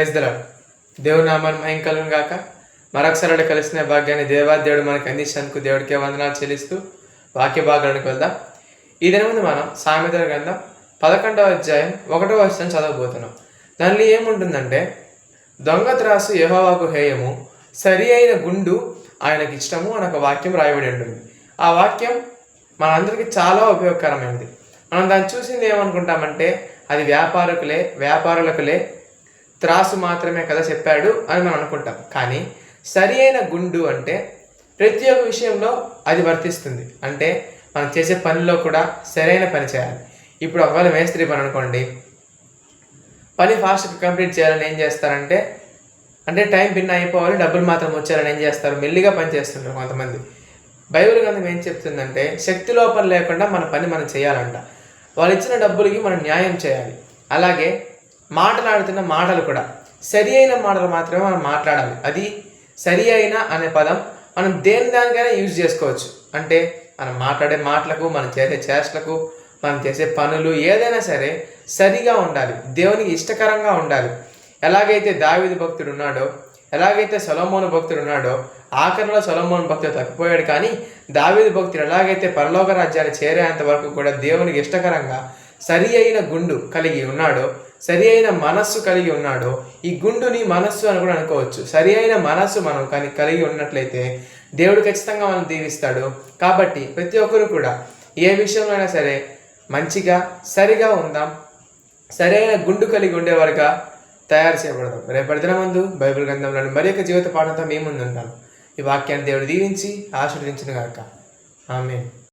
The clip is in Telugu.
Praise the lord. దేవుని నామాన్ని మహిమ కలుగును గాక. మరొకసారి కలిసిన భాగ్యాన్ని దేవాదేవుడు మనకు అందించినందుకు దేవుడికే వందనాలు చెల్లిస్తూ వాక్య భాగానికి వెళ్దాం. ఈ దిన ముందు మనం సామెతల గ్రంథం 11వ అధ్యాయం 1వ వచనం చదవబోతున్నాం. దానిలో ఏముంటుందంటే, దొంగ త్రాసు యెహోవాకు హేయము, సరి అయిన గుండు ఆయనకి ఇష్టము అని ఒక వాక్యం రాయబడి ఉంటుంది. ఆ వాక్యం మనందరికీ చాలా ఉపయోగకరమైనది. మనం దాన్ని చూసింది ఏమనుకుంటామంటే, అది వ్యాపారులకులే త్రాసు మాత్రమే కదా చెప్పాడు అని మనం అనుకుంటాం. కానీ సరి అయిన గుండు అంటే ప్రతి ఒక్క విషయంలో అది వర్తిస్తుంది. అంటే మనం చేసే పనిలో కూడా సరైన పని చేయాలి. ఇప్పుడు ఒకవేళ మేస్త్రి పని అనుకోండి, పని ఫాస్ట్గా కంప్లీట్ చేయాలని ఏం చేస్తారంటే, అంటే టైం భిన్న అయిపోవాలి, డబ్బులు మాత్రం వచ్చారని ఏం చేస్తారు, మెల్లిగా పని చేస్తుంటారు కొంతమంది. బైబిల్ గ్రంథం ఏం చెప్తుందంటే, శక్తి లోపం లేకుండా మన పని మనం చేయాలంట. వాళ్ళు ఇచ్చిన డబ్బులకి మనం న్యాయం చేయాలి. అలాగే మాట్లాడుతున్న మాటలు కూడా సరి అయిన మాటలు మాత్రమే మనం మాట్లాడాలి. అది సరి అయిన అనే పదం మనం దానికైనా యూజ్ చేసుకోవచ్చు. అంటే మనం మాట్లాడే మాటలకు, మనం చేసే చేష్టలకు, మనం చేసే పనులు ఏదైనా సరే సరిగా ఉండాలి, దేవునికి ఇష్టకరంగా ఉండాలి. ఎలాగైతే దావీదు భక్తుడు ఉన్నాడో, ఎలాగైతే సొలొమోను భక్తుడు ఉన్నాడో, ఆఖరిలో సొలొమోను భక్తుడు తప్పిపోయాడు, కానీ దావీదు భక్తుడు ఎలాగైతే పరలోక రాజ్యాన్ని చేరేంత వరకు కూడా దేవునికి ఇష్టకరంగా సరి అయిన గుండు కలిగి ఉన్నాడో, సరి అయిన మనస్సు కలిగి ఉన్నాడో, ఈ గుండుని మనస్సు అని కూడా అనుకోవచ్చు. సరి అయిన మనస్సు మనం కలిగి ఉన్నట్లయితే దేవుడు ఖచ్చితంగా మనం దీవిస్తాడు. కాబట్టి ప్రతి ఒక్కరు కూడా ఏ విషయంలో అయినా సరే మంచిగా సరిగా ఉందాం, సరైన గుండు కలిగి ఉండేవారుగా తయారు చేయబడదాం. రేపటి దినమందు బైబిల్ గ్రంథంలోని మరి యొక్క జీవిత పాఠంతో మీ ముందు ఉంటాను. ఈ వాక్యాన్ని దేవుడు దీవించి ఆశీర్వదించును గాక. ఆమేన్.